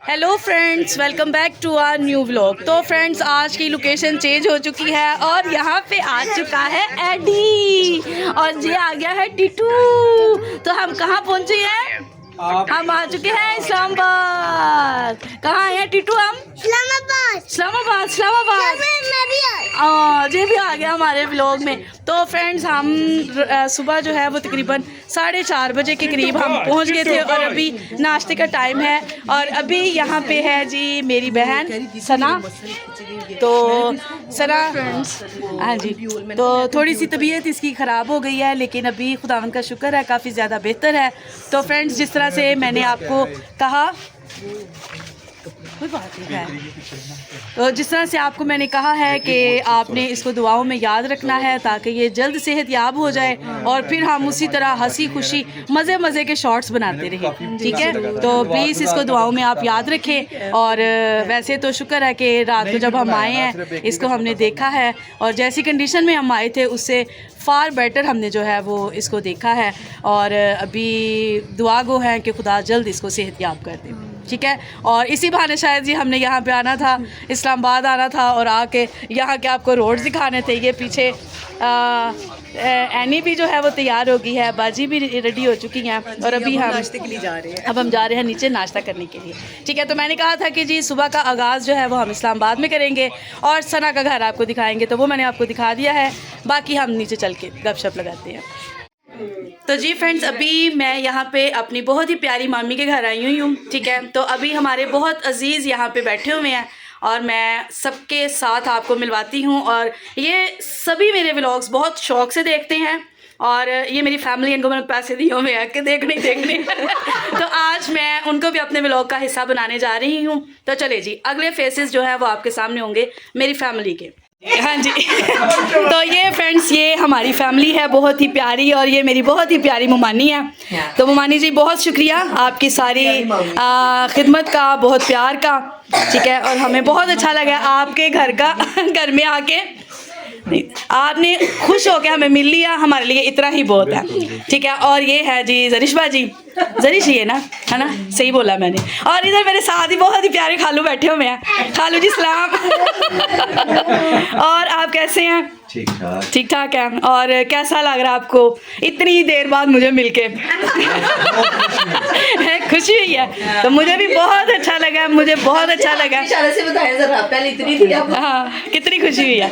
Hello friends, welcome back to our new vlog. तो friends, आज की लोकेशन चेंज हो चुकी है और यहाँ पे आ चुका है एडी और ये आ गया है टीटू। तो हम कहाँ पहुँचे हैं? हम आ चुके हैं इस्लामाबाद। कहाँ हैं टीटू? हम इस्लामाबाद। ये भी आ गया हमारे व्लॉग में। तो फ्रेंड्स, हम सुबह जो है वो तकरीबन 4:30 बजे के करीब हम पहुंच गए थे और अभी नाश्ते का टाइम है। और अभी यहाँ पे है जी मेरी बहन सना। तो सना, हाँ जी, तो थोड़ी सी तबीयत इसकी ख़राब हो गई है, लेकिन अभी खुदावंद का शुक्र है काफ़ी ज़्यादा बेहतर है। तो फ्रेंड्स, जिस तरह से मैंने आपको कहा, कोई बात नहीं है, तो जिस तरह से आपको मैंने कहा है कि आपने इसको दुआओं में याद रखना है ताकि ये जल्द सेहतयाब हो जाए और फिर हम उसी तरह हंसी खुशी मज़े के शॉर्ट्स बनाते रहें, ठीक है? तो प्लीज़ इसको दुआओं में आप याद रखें। और वैसे तो शुक्र है कि रात को जब हम आए हैं इसको हमने देखा है और जैसी कंडीशन में हम आए थे उससे फ़ार बेटर हमने जो है वो इसको देखा है। और अभी दुआ गो है कि खुदा जल्द इसको सेहतयाब कर दे, ठीक है? और इसी बहाने शायद जी हमने यहाँ पे आना था, इस्लामाबाद आना था और आके यहाँ के आपको रोड दिखाने थे। ये पीछे एनी भी जो है वो तैयार हो गई है, बाजी भी रेडी हो चुकी हैं और अभी हम नाश्ते के लिए जा रहे हैं। अब हम जा रहे हैं नीचे नाश्ता करने के लिए, ठीक है? तो मैंने कहा था कि जी सुबह का आगाज़ जो है वो हम इस्लामाबाद में करेंगे और सना का घर आपको दिखाएंगे, तो वो मैंने आपको दिखा दिया है। बाकी हम नीचे चल के गपशप लगाते हैं। तो जी फ्रेंड्स, अभी मैं यहाँ पे अपनी बहुत ही प्यारी मामी के घर आई हुई हूँ, ठीक है? तो अभी हमारे बहुत अजीज़ यहाँ पे बैठे हुए हैं और मैं सबके साथ आपको मिलवाती हूँ। और ये सभी मेरे व्लॉग्स बहुत शौक़ से देखते हैं और ये मेरी फैमिली, इनको मैंने पैसे दिए हुए हैं कि देखने तो आज मैं उनको भी अपने व्लॉग का हिस्सा बनाने जा रही हूँ। तो चले जी, अगले फेसेस जो है वो आपके सामने होंगे मेरी फैमिली के। हाँ जी तो ये फ्रेंड्स, ये हमारी फैमिली है बहुत ही प्यारी और ये मेरी बहुत ही प्यारी मुमानी है। तो मुमानी जी, बहुत शुक्रिया आपकी सारी खिदमत का, बहुत प्यार का, ठीक है? और हमें बहुत अच्छा लगा आपके घर में आके। आपने खुश होकर हमें मिल लिया, हमारे लिए इतना ही बहुत है, ठीक है? और ये है जी जरिशबा जी, जरिश ये ना, है ना? सही बोला मैंने। और इधर मेरे साथ ही बहुत ही प्यारे खालू बैठे हुए हैं। खालू जी सलाम और आप कैसे हैं? ठीक ठाक है। और कैसा लग रहा है आपको इतनी देर बाद मुझे मिलके? खुशी हुई है? तो मुझे भी बहुत अच्छा लगा, मुझे बहुत अच्छा लगा। हाँ, कितनी खुशी हुई है।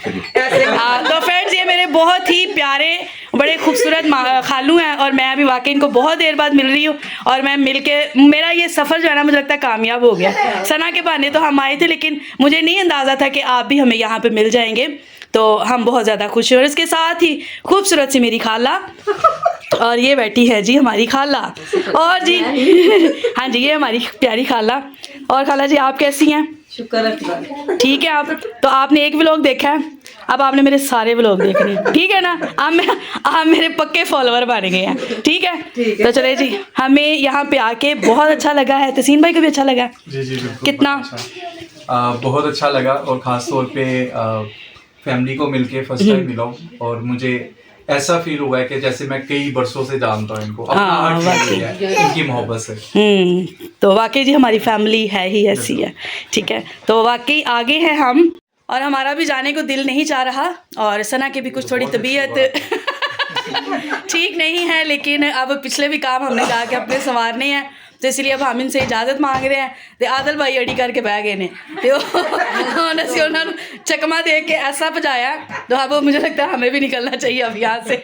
तो फ्रेंड्स, ये मेरे बहुत ही प्यारे बड़े खूबसूरत खालू हैं और मैं अभी वाकई इनको बहुत देर बाद मिल रही हूँ और मैं मिलके मेरा ये सफ़र जो है ना, मुझे लगता है कामयाब हो गया। सना के बहाने तो हम आए थे, लेकिन मुझे नहीं अंदाज़ा था कि आप भी हमें यहाँ पे मिल जाएंगे, तो हम बहुत ज़्यादा खुश हैं। और इसके साथ ही खूबसूरत सी मेरी खाला, और ये बैठी है जी हमारी खाला। और जी हाँ जी, ये हमारी प्यारी खाला। और खाला जी, आप कैसी हैं? शुक्र है, ठीक है। आप तो आपने एक व्लॉग देखा है, अब आपने मेरे सारे व्लॉग देखने, ठीक है ना? आप मेरे पक्के फॉलोअर बन गए हैं, ठीक है? तो चले जी, हमें यहाँ पे आके बहुत अच्छा लगा है। तसीन भाई को भी अच्छा लगा? जी कितना? बहुत अच्छा लगा और ख़ास तौर पे फैमिली को मिलके फर्स्ट टाइम मिला हूँ और मुझे ऐसा फील हुआ है कि जैसे मैं कई बरसों से जानता हूँ इनको, अपना हार्ट फील है, इनकी मोहब्बत से। तो वाकई जी हमारी फैमिली है ही ऐसी है, ठीक है? तो वाकई आगे है हम, और हमारा भी जाने को दिल नहीं चाह रहा। और सना की भी कुछ थोड़ी तबीयत ठीक नहीं है, लेकिन अब पिछले भी काम हमने जाके अपने संवारने हैं, तो इसलिए अब हम इनसे इजाज़त मांग रहे हैं। तो आदल भाई अड़ी करके बह गए ने, तो उन्होंने चकमा दे के ऐसा बजाया, तो अब मुझे लगता है हमें भी निकलना चाहिए अब यहाँ से।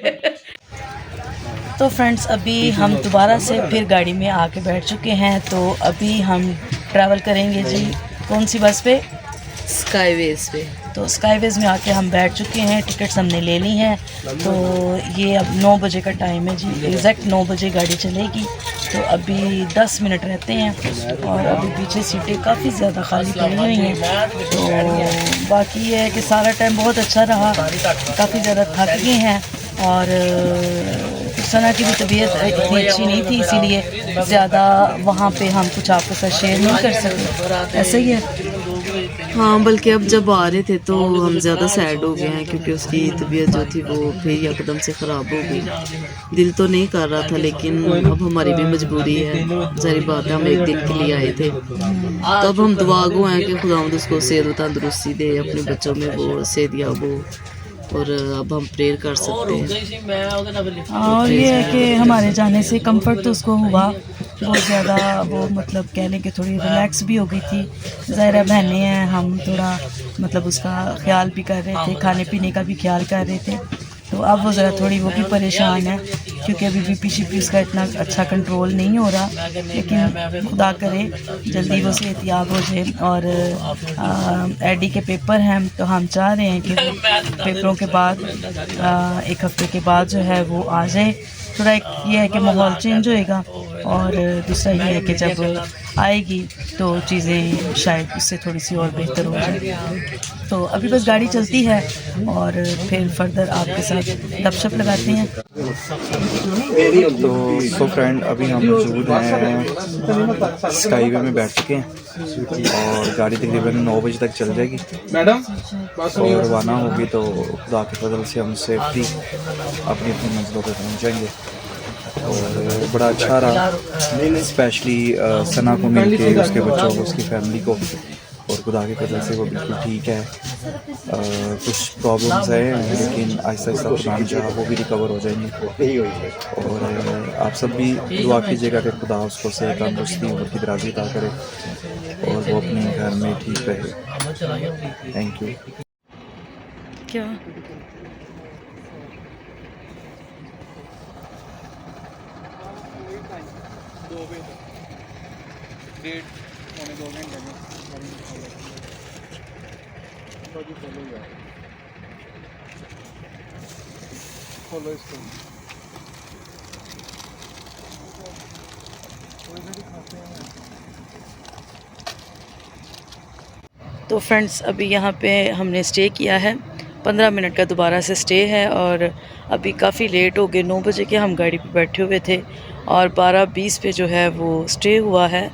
तो फ्रेंड्स, अभी हम दोबारा से फिर गाड़ी में आके बैठ चुके हैं। तो अभी हम ट्रैवल करेंगे जी कौन सी बस पे? स्काईवेज पे। तो स्काईवेज में आके हम बैठ चुके हैं, टिकट्स हमने ले ली हैं। तो ये अब 9 बजे का टाइम है जी, एग्जैक्ट 9 बजे गाड़ी चलेगी। तो अभी 10 मिनट रहते हैं और अभी पीछे सीटें काफ़ी ज़्यादा खाली पड़ी हुई हैं। तो बाकी ये है कि सारा टाइम बहुत अच्छा रहा, काफ़ी ज़्यादा थक गए हैं और सना की भी तबीयत इतनी अच्छी नहीं थी, इसीलिए ज़्यादा वहाँ पे हम कुछ आपके साथ शेयर नहीं कर सके। ऐसा ही है। हाँ, बल्कि अब जब आ रहे थे तो हम ज़्यादा सैड हो गए हैं क्योंकि उसकी तबीयत जो थी वो फिर यकदम से ख़राब हो गई। दिल तो नहीं कर रहा था, लेकिन अब हमारी भी मजबूरी है। ज़ाहिर बात है, हम एक दिन के लिए आए थे, तो अब हम दुआ गो हैं कि खुदावंद उसको सेहत व तंदुरुस्ती दे, अपने बच्चों में वो सेहतियाब हो, और अब हम प्रेयर कर सकते हैं। और ये है कि हमारे जाने से कंफर्ट तो उसको हुआ बहुत ज़्यादा, वो मतलब कह लें कि थोड़ी रिलैक्स भी हो गई थी। ज़ाहिर बहनें हैं, हम थोड़ा मतलब उसका ख्याल भी कर रहे थे, खाने पीने का भी ख्याल कर रहे थे। तो अब वो ज़रा थोड़ी वो भी परेशान है क्योंकि अभी बीपी उसका इतना अच्छा कंट्रोल नहीं हो रहा, लेकिन खुदा करे जल्दी वो सेहतियाब हो जाए। और एडी के पेपर हैं, तो हम चाह रहे हैं कि पेपरों के बाद एक हफ्ते के बाद जो है वो आ जाए। थोड़ा एक ये है कि माहौल चेंज होएगा, और दूसरा ये है कि जब आएगी तो चीज़ें शायद उससे थोड़ी सी और बेहतर हो जाए। तो अभी बस गाड़ी चलती है और फिर फर्दर आपके साथ गपशप लगाते हैं। तो फ्रेंड, अभी हम मौजूद हैं स्काईवे में, बैठ चुके हैं और गाड़ी तकरीबन 9 बजे तक चल जाएगी और रवाना होगी। तो खुदा के फजल से हम सेफ्टी अपनी अपनी मंजिलों पर पहुँच जाएंगे और बड़ा अच्छा रहा, स्पेशली सना को मिल के, उसके बच्चों को, उसकी फैमिली को, और खुदा की फजल से वो बिल्कुल ठीक है। कुछ प्रॉब्लम्स हैं लेकिन आहिस्ता आहिस्ता खुदा ने चाहा वो भी रिकवर हो जाएंगी। और आप सब भी दुआ कीजिएगा कि खुदा उसको सेहत तंदुरुस्ती और की दराज़ी अता करे और वो अपने घर में ठीक रहे। Thank you. क्या तो फ्रेंड्स, अभी यहाँ पे हमने स्टे किया है, 15 मिनट का दोबारा से स्टे है। और अभी काफ़ी लेट हो गए, 9 बजे के हम गाड़ी पे बैठे हुए थे और 12:20 पे जो है वो स्टे हुआ है।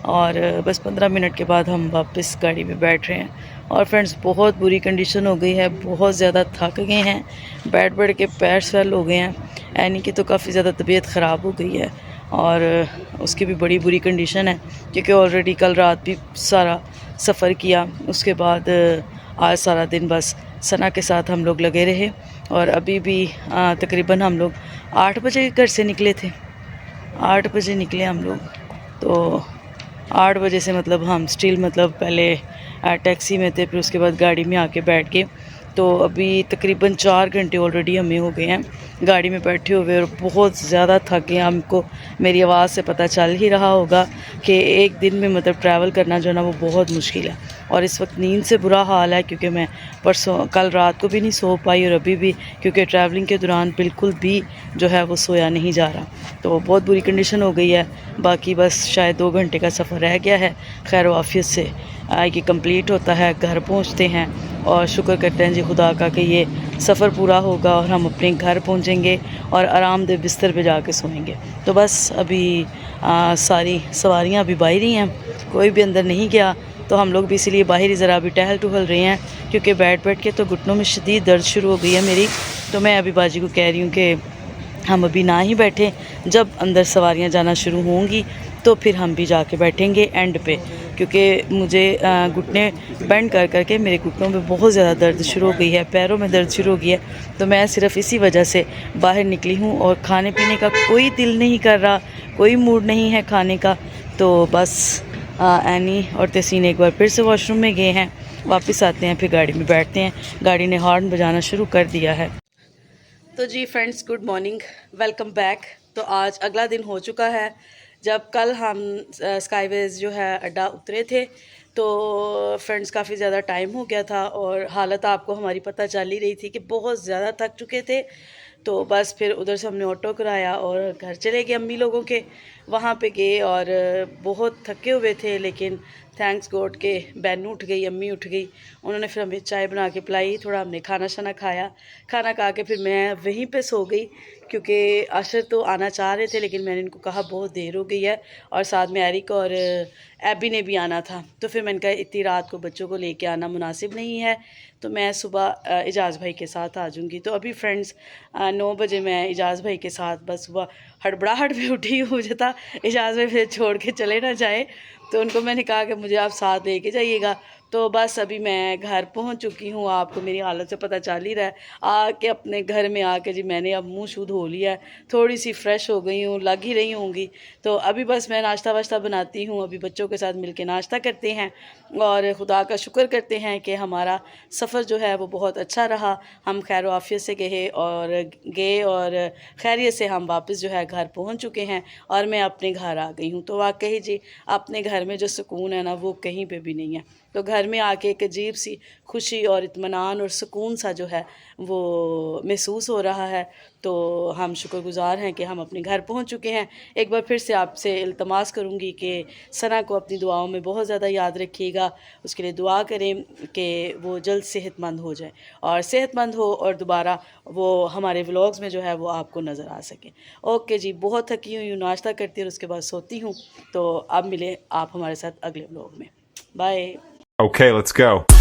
और बस 15 मिनट के बाद हम वापस गाड़ी में बैठ रहे हैं। और फ्रेंड्स, बहुत बुरी कंडीशन हो गई है, बहुत ज़्यादा थक गए हैं, बैठ बैठ के पैर स्वेल हो गए हैं। एनी की तो काफ़ी ज़्यादा तबीयत ख़राब हो गई है और उसकी भी बड़ी बुरी कंडीशन है क्योंकि ऑलरेडी कल रात भी सारा सफ़र किया, उसके बाद आज सारा दिन बस सना के साथ हम लोग लगे रहे। और अभी भी तकरीबन हम लोग 8 बजे घर से निकले थे, 8 बजे निकले हम लोग। तो 8 बजे से मतलब हम स्टिल मतलब पहले टैक्सी में थे, फिर उसके बाद गाड़ी में आके बैठ के। तो अभी तकरीबन 4 घंटे ऑलरेडी हमें हो गए हैं गाड़ी में बैठे हुए और बहुत ज़्यादा थक गए। हमको मेरी आवाज़ से पता चल ही रहा होगा कि एक दिन में मतलब ट्रैवल करना जो है ना वो बहुत मुश्किल है। और इस वक्त नींद से बुरा हाल है क्योंकि मैं कल रात को भी नहीं सो पाई और अभी भी क्योंकि ट्रैवलिंग के दौरान बिल्कुल भी जो है वो सोया नहीं जा रहा। तो बहुत बुरी कंडीशन हो गई है। बाकी बस शायद 2 घंटे का सफ़र रह गया है, खैर वाफियत से ये कंप्लीट होता है, घर पहुंचते हैं और शुक्र करते हैं जी खुदा का कि ये सफ़र पूरा होगा और हम अपने घर पहुंचेंगे और आरामदेह बिस्तर पे जाके सोएंगे। तो बस अभी सारी सवारियां अभी बाहर ही हैं, कोई भी अंदर नहीं गया। तो हम लोग भी इसलिए बाहर ही ज़रा अभी टहल टहल रहे हैं क्योंकि बैठ बैठ के तो घुटनों में शदीद दर्द शुरू हो गई है मेरी। तो मैं अभी बाजी को कह रही हूँ कि हम अभी ना ही बैठें, जब अंदर सवारियाँ जाना शुरू होंगी तो फिर हम भी जाके बैठेंगे एंड पे, क्योंकि मुझे घुटने बेंड कर करके मेरे घुटनों में बहुत ज़्यादा दर्द शुरू हो गई है, पैरों में दर्द शुरू हो गई है। तो मैं सिर्फ इसी वजह से बाहर निकली हूँ और खाने पीने का कोई दिल नहीं कर रहा, कोई मूड नहीं है खाने का। तो बस एनी और तहसीन एक बार फिर से वॉशरूम में गए हैं, वापस आते हैं फिर गाड़ी में बैठते हैं। गाड़ी ने हॉर्न बजाना शुरू कर दिया है। तो जी friends, good morning, welcome back. तो आज अगला दिन हो चुका है जब कल हम स्काईवेज जो है अड्डा उतरे थे। तो फ्रेंड्स काफ़ी ज़्यादा टाइम हो गया था और हालत आपको हमारी पता चल ही रही थी कि बहुत ज़्यादा थक चुके थे। तो बस फिर उधर से हमने ऑटो कराया और घर चले गए अम्मी लोगों के। वहाँ पे गए और बहुत थके हुए थे, लेकिन थैंक्स गॉड के बैनू उठ गई, अम्मी उठ गई, उन्होंने फिर हमें चाय बना के पिलाई, थोड़ा हमने खाना शाना खाया, खाना खा के फिर मैं वहीं पे सो गई, क्योंकि अशर तो आना चाह रहे थे लेकिन मैंने इनको कहा बहुत देर हो गई है, और साथ में एरिक और एबी ने भी आना था, तो फिर मैंने कहा इतनी रात को बच्चों को लेके आना मुनासिब नहीं है, तो मैं सुबह इजाज़ भाई के साथ आ जाऊँगी। तो अभी फ्रेंड्स 9 बजे मैं इजाज़ भाई के साथ बस सुबह हड़बड़ाहट में उठी हूँ, मुझे था इजाज़ भाई फिर छोड़ के चले ना जाए, तो उनको मैंने कहा कि मुझे आप साथ लेके जाइएगा। तो बस अभी मैं घर पहुंच चुकी हूँ, आपको मेरी हालत से पता चल ही रहा है, आके अपने घर में आके जी मैंने अब मुंह शू धो लिया है, थोड़ी सी फ्रेश हो गई हूँ, लग ही रही होंगी। तो अभी बस मैं नाश्ता वाश्ता बनाती हूँ, अभी बच्चों के साथ मिलके नाश्ता करते हैं और खुदा का शुक्र करते हैं कि हमारा सफ़र जो है वो बहुत अच्छा रहा, हम खैर आफियत से गए और खैरियत से हम वापस जो है घर पहुँच चुके हैं और मैं अपने घर आ गई हूँ। तो वाकई जी अपने घर में जो सुकून है ना वो कहीं पे भी नहीं है। तो घर में आके एक अजीब सी खुशी और इत्मीनान और सुकून सा जो है वो महसूस हो रहा है। तो हम शुक्रगुज़ार हैं कि हम अपने घर पहुंच चुके हैं। एक बार फिर से आपसे इल्तमास करूंगी कि सना को अपनी दुआओं में बहुत ज़्यादा याद रखिएगा, उसके लिए दुआ करें कि वो जल्द सेहतमंद हो जाए और सेहतमंद हो और दोबारा वो हमारे व्लॉग्स में जो है वो आपको नज़र आ सके। ओके जी, बहुत थकी हुई हूँ, नाश्ता करती हूँ और उसके बाद सोती हूँ। तो अब मिले आप हमारे साथ अगले व्लॉग में। बाय। Okay, let's go.